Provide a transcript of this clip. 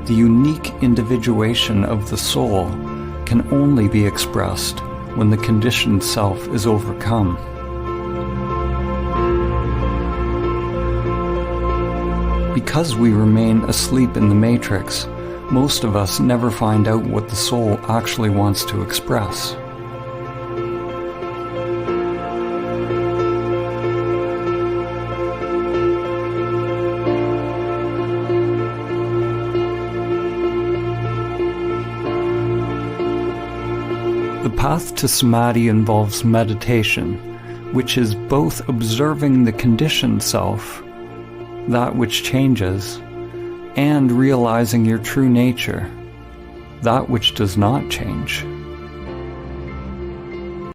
The unique individuation of the soul can only be expressed when the conditioned self is overcome. Because we remain asleep in the matrix, most of us never find out what the soul actually wants to express. The path to Samadhi involves meditation, which is both observing the conditioned self, that which changes, and realizing your true nature, that which does not change.